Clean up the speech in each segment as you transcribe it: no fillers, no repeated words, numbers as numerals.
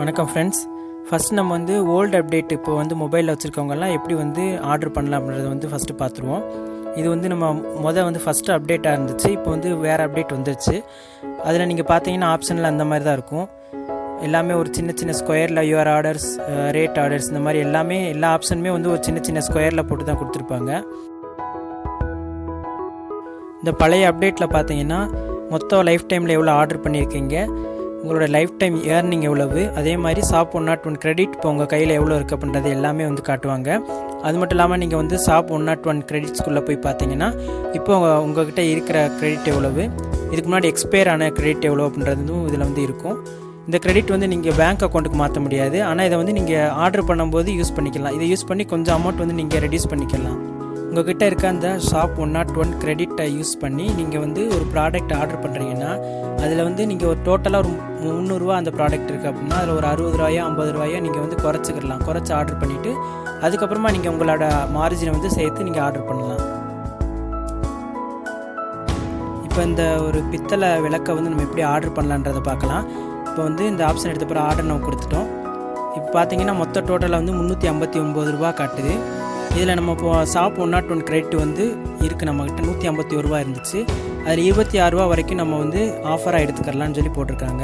வணக்கம் friends. First நம்ம old update இப்போ மொபைலில் வச்சுருக்கவங்கலாம் எப்படி ஆர்டர் பண்ணலாம் அப்படின்றத ஃபஸ்ட்டு பார்த்துருவோம். இது நம்ம ஃபஸ்ட்டு அப்டேட்டாக இருந்துச்சு. இப்போ வேறு அப்டேட் வந்துருச்சு. அதில் நீங்கள் பார்த்தீங்கன்னா ஆப்ஷனில் அந்த மாதிரி தான் இருக்கும். எல்லாமே ஒரு சின்ன சின்ன ஸ்கொயரில் யுவர் ஆர்டர்ஸ், ரேட் ஆர்டர்ஸ், இந்த மாதிரி எல்லா ஆப்ஷனுமே ஒரு சின்ன சின்ன ஸ்கொயரில் போட்டு தான் கொடுத்துருப்பாங்க. இந்த பழைய அப்டேட்டில் பார்த்தீங்கன்னா மொத்தம் லைஃப் டைமில் எவ்வளோ ஆர்டர் பண்ணியிருக்கீங்க, உங்களோட லைஃப் டைம் ஏர்னிங் எவ்வளவு, அதே மாதிரி shop101 கிரெடிட் இப்போ உங்கள் கையில் எவ்வளோ இருக்குது அப்படின்றது எல்லாமே காட்டுவாங்க. அது மட்டும் இல்லாமல் நீங்கள் shop101 கிரெடிட்ஸ்குள்ளே போய் பார்த்தீங்கன்னா இப்போ உங்கள்கிட்ட இருக்கிற கிரெடிட் எவ்வளவு, இதுக்கு முன்னாடி எக்ஸ்பயர் ஆன கிரெடிட் எவ்வளோ அப்படின்றதும் இதில் இருக்கும். இந்த கிரெடிட் நீங்கள் பேங்க் அக்கௌண்ட்டுக்கு மாற்ற முடியாது. ஆனால் இதை நீங்கள் ஆர்டர் பண்ணும்போது யூஸ் பண்ணிக்கலாம். இதை யூஸ் பண்ணி கொஞ்சம் அமௌண்ட் நீங்கள் ரெடியூஸ் பண்ணிக்கலாம். உங்கள்கிட்ட இருக்க அந்த shop101 கிரெடிட்டை யூஸ் பண்ணி நீங்கள் ஒரு ப்ராடக்ட் ஆர்டர் பண்ணுறீங்கன்னா அதில் நீங்கள் ஒரு டோட்டலாக ஒரு 300 ரூபா அந்த ப்ராடக்ட் இருக்குது அப்படின்னா அதில் ஒரு 60 ரூபாயோ 50 ரூபாயோ நீங்கள் குறைச்சிக்கலாம். குறைச்சி ஆர்டர் பண்ணிவிட்டு அதுக்கப்புறமா நீங்கள் உங்களோட மார்ஜினை சேர்த்து நீங்கள் ஆர்டர் பண்ணலாம். இப்போ இந்த ஒரு பித்தளை விளக்கை நம்ம எப்படி ஆர்டர் பண்ணலான்றதை பார்க்கலாம். இப்போ இந்த ஆப்ஷன் எடுத்த பிறகு ஆர்டர் நம்ம கொடுத்துட்டோம். இப்போ பார்த்தீங்கன்னா மொத்த டோட்டலாக 359 ரூபா காட்டுது. இதில் நம்ம இப்போ shop101 கிரெடிட் இருக்குது. நம்மக்கிட்ட 151 ரூபா இருந்துச்சு. அதில் 26 ரூபா வரைக்கும் நம்ம ஆஃபராக எடுத்துக்கலாம்னு சொல்லி போட்டிருக்காங்க.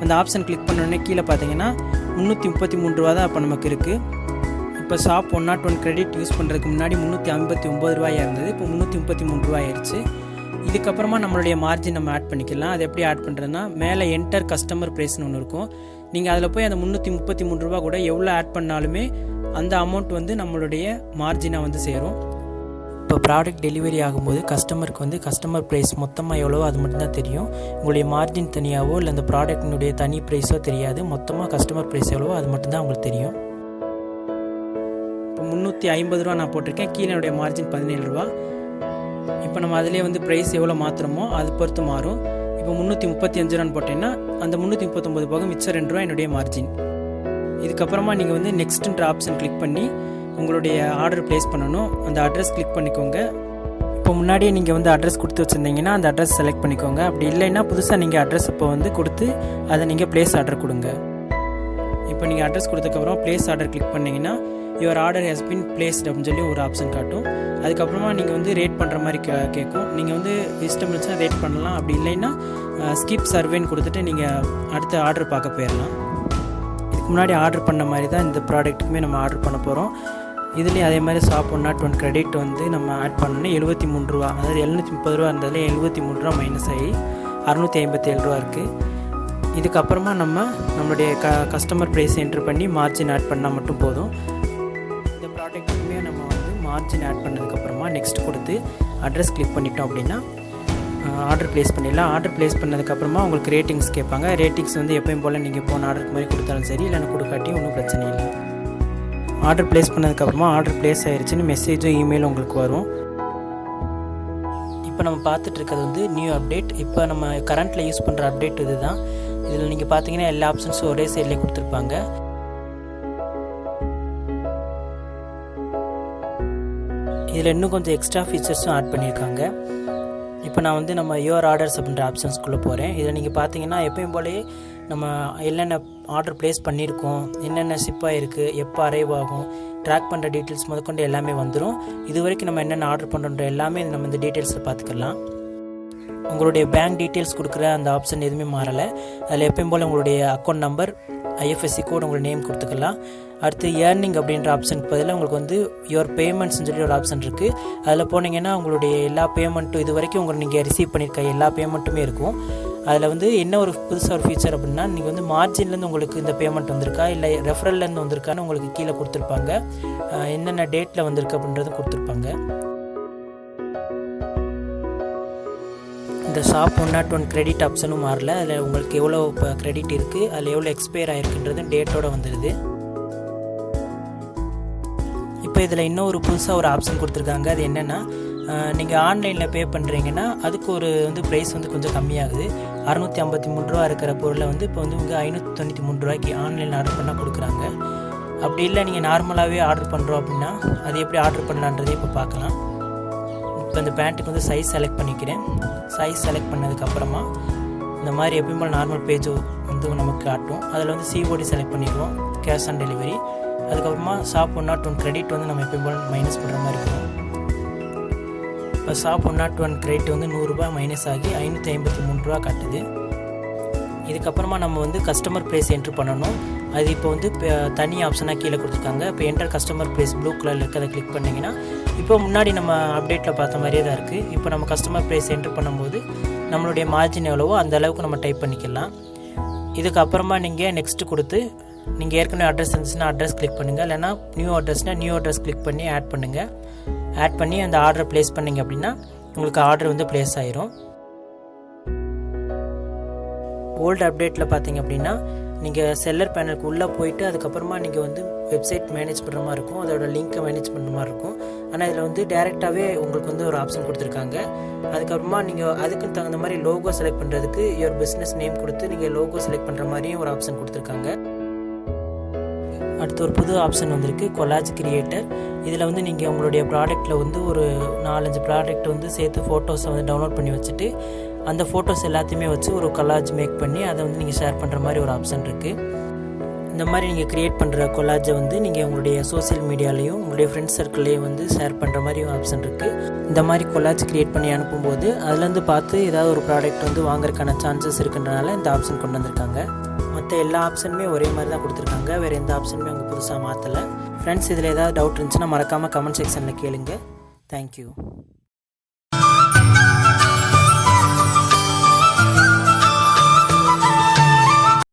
அந்த ஆப்ஷன் கிளிக் பண்ணோடனே கீழே பார்த்தீங்கன்னா 333 ரூபா தான் இப்போ நமக்கு இருக்குது. இப்போ shop101 கிரெடிட் யூஸ் பண்ணுறதுக்கு முன்னாடி 359 ரூபாயாக இருந்தது. இப்போ 333 ரூபாய் ஆயிடுச்சு. இதுக்கப்புறமா நம்மளுடைய மார்ஜின் நம்ம ஆட் பண்ணிக்கலாம். அது எப்படி ஆட் பண்ணுறதுனா மேலே என்டர் கஸ்டமர் ப்ரைஸ்னு ஒன்று இருக்கும். நீங்கள் அதில் போய் அந்த 333 ரூபா கூட எவ்வளோ ஆட் பண்ணாலுமே அந்த அமௌண்ட் நம்மளுடைய மார்ஜினாக சேரும். இப்போ ப்ராடக்ட் டெலிவரி ஆகும்போது கஸ்டமருக்கு கஸ்டமர் ப்ரைஸ் மொத்தமாக எவ்வளவோ அது மட்டும்தான் தெரியும். உங்களுடைய மார்ஜின் தனியாகவோ இல்லை அந்த ப்ராடக்டினுடைய தனி ப்ரைஸோ தெரியாது. மொத்தமாக கஸ்டமர் ப்ரைஸ் எவ்வளவோ அது மட்டும்தான் உங்களுக்கு தெரியும். இப்போ 350 ரூபா நான் போட்டிருக்கேன். கீழே என்னுடைய மார்ஜின் 17 ரூபா. இப்போ நம்ம அதிலே ப்ரைஸ் எவ்வளோ மாற்றுறோமோ அது பொறுத்து மாறும். இப்போ 335 ரூபான்னு போட்டேன்னா அந்த 339 போக மிச்சம் 2 ரூபா என்னுடைய மார்ஜின். இதுக்கப்புறமா நீங்கள் நெக்ஸ்ட்ன்ற ஆப்ஷன் கிளிக் பண்ணி உங்களுடைய ஆர்டர் ப்ளேஸ் பண்ணணும். அந்த அட்ரஸ் கிளிக் பண்ணிக்கோங்க. இப்போ முன்னாடியே நீங்கள் அட்ரஸ் கொடுத்து வச்சுருந்தீங்கன்னா அந்த அட்ரஸ் செலக்ட் பண்ணிக்கோங்க. அப்படி இல்லைன்னா புதுசாக நீங்கள் அட்ரஸ் இப்போ கொடுத்து அதை நீங்கள் ப்ளேஸ் ஆர்டர் கொடுங்க. இப்போ நீங்கள் அட்ரஸ் கொடுத்ததுக்கப்புறம் ப்ளேஸ் ஆர்டர் கிளிக் பண்ணிங்கன்னா your order has been placed அப்படின்னு சொல்லி ஒரு ஆப்ஷன் காட்டும். அதுக்கப்புறமா நீங்கள் ரேட் பண்ணுற மாதிரி கேட்கும். நீங்கள் இஷ்டம் இருந்துச்சுன்னா ரேட் பண்ணலாம். அப்படி இல்லைன்னா ஸ்கிப் சர்வேன்னு கொடுத்துட்டு நீங்கள் அடுத்த ஆர்டர் பார்க்க போயிடலாம். இதுக்கு முன்னாடி ஆர்டர் பண்ண மாதிரி தான் இந்த ப்ராடக்ட்டுக்குமே நம்ம ஆர்டர் பண்ண போகிறோம். இதுலேயும் அதே மாதிரி shop101 கிரெடிட் நம்ம ஆட் பண்ணோன்னே 73 ரூபா, அதாவது 730 ரூபா இருந்ததில் 73 ரூபா மைனஸ் ஆகி 657 ரூபா இருக்குது. இதுக்கப்புறமா நம்மளுடைய கஸ்டமர் ப்ரைஸ் என்ட்ரு பண்ணி மார்ஜின் ஆட் பண்ணால் மட்டும் போதும். இந்த ப்ராடக்ட்டுக்குமே நம்ம மார்ஜின் ஆட் பண்ணதுக்கப்புறமா நெக்ஸ்ட் கொடுத்து அட்ரஸ் கிளிக் பண்ணிட்டோம் அப்படின்னா ஆர்டர் ப்ளேஸ் பண்ணிடலாம். ஆர்டர் ப்ளேஸ் பண்ணதுக்கப்புறமா உங்களுக்கு ரேட்டிங்ஸ் கேட்பாங்க. ரேட்டிங்ஸ் எப்பயும் போல் நீங்கள் போன ஆர்டருக்கு மாதிரி கொடுத்தாலும் சரி, இல்லைன்னா கொடுக்காட்டி ஒன்றும் பிரச்சனை இல்லை. ஆர்டர் ப்ளேஸ் பண்ணதுக்கப்புறமா ஆர்டர் ப்ளேஸ் ஆயிடுச்சுன்னு மெசேஜும் இமெயிலும் உங்களுக்கு வரும். இப்போ நம்ம பார்த்துட்டு இருக்கிறது நியூ அப்டேட். இப்போ நம்ம கரண்ட்டில் யூஸ் பண்ணுற அப்டேட் இது தான். இதில் நீங்கள் பார்த்தீங்கன்னா எல்லா ஆப்ஷன்ஸும் ஒரே சைட்லேயே கொடுத்துருப்பாங்க. இதில் இன்னும் கொஞ்சம் எக்ஸ்ட்ரா ஃபீச்சர்ஸும் ஆட் பண்ணியிருக்காங்க. இப்போ நான் நம்ம யுவர் ஆர்டர்ஸ் அப்படின்ற ஆப்ஷன்ஸ்குள்ளே போகிறேன். இதில் நீங்கள் பார்த்தீங்கன்னா எப்பயும் போலே நம்ம என்னென்ன ஆர்டர் ப்ளேஸ் பண்ணியிருக்கோம், என்னென்ன ஷிப்பாக இருக்குது, எப்போ அரைவ் ஆகும், ட்ராக் பண்ணுற டீட்டெயில்ஸ் முதற்கொண்டு எல்லாமே வந்துடும். இது வரைக்கும் நம்ம என்னென்ன ஆர்டர் பண்ணுறோன்ற எல்லாமே நம்ம இந்த டீட்டெயில்ஸில் பார்த்துக்கலாம். உங்களுடைய பேங்க் டீட்டெயில்ஸ் கொடுக்குற அந்த ஆப்ஷன் எதுவுமே மாறலை. அதில் எப்பயும் போல் உங்களுடைய அக்கௌண்ட் நம்பர், IFSC கோட், உங்களோட நேம் கொடுத்துக்கலாம். அடுத்து ஏர்னிங் அப்படின்ற ஆப்ஷனுக்கு பதிலாக உங்களுக்கு யுவர் பேமெண்ட்ஸ்னு சொல்லி ஒரு ஆப்ஷன் இருக்குது. அதில் போனீங்கன்னா உங்களுடைய எல்லா பேமெண்ட்டும் இது வரைக்கும் நீங்கள் ரிசீவ் பண்ணியிருக்க எல்லா பேமெண்ட்டுமே இருக்கும். அதில் என்ன ஒரு புதுசாக ஒரு ஃபீச்சர் அப்படின்னா நீங்கள் மார்ஜின்லேருந்து உங்களுக்கு இந்த பேமெண்ட் வந்திருக்கா இல்லை ரெஃபரல்லேருந்து வந்திருக்கான்னு உங்களுக்கு கீழே கொடுத்துருப்பாங்க. என்னென்ன டேட்டில் வந்திருக்கு அப்படின்றது கொடுத்துருப்பாங்க. இந்த shop101 கிரெடிட் ஆப்ஷனும் மாறல. அதில் உங்களுக்கு எவ்வளோ இப்போ கிரெடிட் இருக்குது, அதில் எவ்வளோ எக்ஸ்பயர் ஆகிருக்குன்றது டேட்டோடு வந்துடுது. இப்போ இதில் இன்னொரு புதுசாக ஒரு ஆப்ஷன் கொடுத்துருக்காங்க. அது என்னென்னா நீங்கள் ஆன்லைனில் பே பண்ணுறீங்கன்னா அதுக்கு ஒரு ப்ரைஸ் கொஞ்சம் கம்மியாகுது. 653 ரூபா இருக்கிற பொருளை இப்போ உங்கள் 593 ரூபாய்க்கு ஆன்லைனில் ஆர்டர் பண்ணால் கொடுக்குறாங்க. அப்படி இல்லை நீங்கள் நார்மலாகவே ஆர்டர் பண்ணுறோம் அப்படின்னா அது எப்படி ஆர்டர் பண்ணலான்றதே இப்போ பார்க்கலாம். இப்போ இந்த பேண்ட்டுக்கு சைஸ் செலக்ட் பண்ணிக்கிறேன். சைஸ் செலக்ட் பண்ணதுக்கப்புறமா இந்த மாதிரி எப்பயும் போல் நார்மல் பேஜ் வந்து நமக்கு காட்டும். அதில் வந்து சிஓடி செலக்ட் பண்ணிடுவோம், கேஷ் ஆன் டெலிவரி. அதுக்கப்புறமா shop101 கிரெடிட் வந்து நம்ம எப்பயும் போல் மைனஸ் பண்ணுற மாதிரி இருக்கும். இப்போ shop101 கிரெடிட் வந்து 100 ரூபாய் மைனஸ் ஆகி 553 ரூபா காட்டுது. இதுக்கப்புறமா நம்ம வந்து கஸ்டமர் ப்ரைஸ் என்ட்ரு பண்ணணும். அது இப்போ வந்து தனி ஆப்ஷனாக கீழே கொடுத்துருக்காங்க. இப்போ என்டர் கஸ்டமர் ப்ரைஸ் ப்ளூ கலரில் இருக்கிறத கிளிக் பண்ணிங்கன்னா இப்போ முன்னாடி நம்ம அப்டேட்டில் பார்த்த மாதிரியே தான் இருக்குது. இப்போ நம்ம கஸ்டமர் ப்ரைஸ் என்ட்ரு பண்ணும்போது நம்மளுடைய மார்ஜின் எவ்வளவோ அந்த அளவுக்கு நம்ம டைப் பண்ணிக்கலாம். இதுக்கப்புறமா நீங்கள் நெக்ஸ்ட்டு கொடுத்து நீங்கள் ஏற்கனவே அட்ரஸ் இருந்துச்சுன்னா அட்ரஸ் கிளிக் பண்ணுங்கள், இல்லைனா நியூ அட்ரஸ்னால் நியூ அட்ரஸ் கிளிக் பண்ணி ஆட் பண்ணுங்கள். ஆட் பண்ணி அந்த ஆர்டரை ப்ளேஸ் பண்ணிங்க அப்படின்னா உங்களுக்கு ஆர்டர் வந்து ப்ளேஸ் ஆயிரும். ஓல்டு அப்டேட்டில் பார்த்தீங்க அப்படின்னா நீங்கள் செல்லர் பேனலுக்கு உள்ளே போயிட்டு அதுக்கப்புறமா நீங்கள் வந்து வெப்சைட் மேனேஜ் பண்ணுற மாதிரி இருக்கும், அதோட லிங்க்கை மேனேஜ் பண்ணுற மாதிரி இருக்கும். ஆனால் இதில் வந்து டேரெக்டாகவே உங்களுக்கு வந்து ஒரு ஆப்ஷன் கொடுத்துருக்காங்க. அதுக்கப்புறமா நீங்கள் அதுக்கு தகுந்த மாதிரி லோகோ செலக்ட் பண்ணுறதுக்கு யுவர் பிஸ்னஸ் நேம் கொடுத்து நீங்கள் லோகோ செலக்ட் பண்ணுற மாதிரியும் ஒரு ஆப்ஷன் கொடுத்துருக்காங்க. அடுத்து ஒரு புது ஆப்ஷன் வந்திருக்கு, கொலாஜ் கிரியேட்டர். இதில் வந்து நீங்கள் உங்களுடைய ப்ராடக்ட்டில் வந்து ஒரு 4-5 ப்ராடக்ட் வந்து சேர்த்து ஃபோட்டோஸை வந்து டவுன்லோட் பண்ணி வச்சுட்டு அந்த ஃபோட்டோஸ் எல்லாத்தையுமே வச்சு ஒரு கொலாஜ் மேக் பண்ணி அதை வந்து நீங்கள் ஷேர் பண்ணுற மாதிரி ஒரு ஆப்ஷன் இருக்குது. இந்த மாதிரி நீங்கள் க்ரியேட் பண்ணுற கொலாஜை வந்து நீங்கள் உங்களுடைய சோசியல் மீடியாலையும் உங்களுடைய ஃப்ரெண்ட்ஸ் சர்க்கிள்லேயும் வந்து ஷேர் பண்ணுற மாதிரி ஒரு ஆப்ஷன் இருக்குது. இந்த மாதிரி கொலாஜ் க்ரியேட் பண்ணி அனுப்பும்போது அதுலேருந்து பார்த்து ஏதாவது ஒரு ப்ராடக்ட் வந்து வாங்குறதுக்கான சான்சஸ் இருக்குன்றனால இந்த ஆப்ஷன் கொண்டு வந்திருக்காங்க. மற்ற எல்லா ஆப்ஷனுமே ஒரே மாதிரி தான் கொடுத்துருக்காங்க, வேறு எந்த ஆப்ஷனுமே அவங்க புதுசாக மாற்றலை. ஃப்ரெண்ட்ஸ், இதில் ஏதாவது டவுட் இருந்துச்சுன்னா மறக்காமல் கமெண்ட் செக்ஷனில் கேளுங்க. தேங்க்யூ.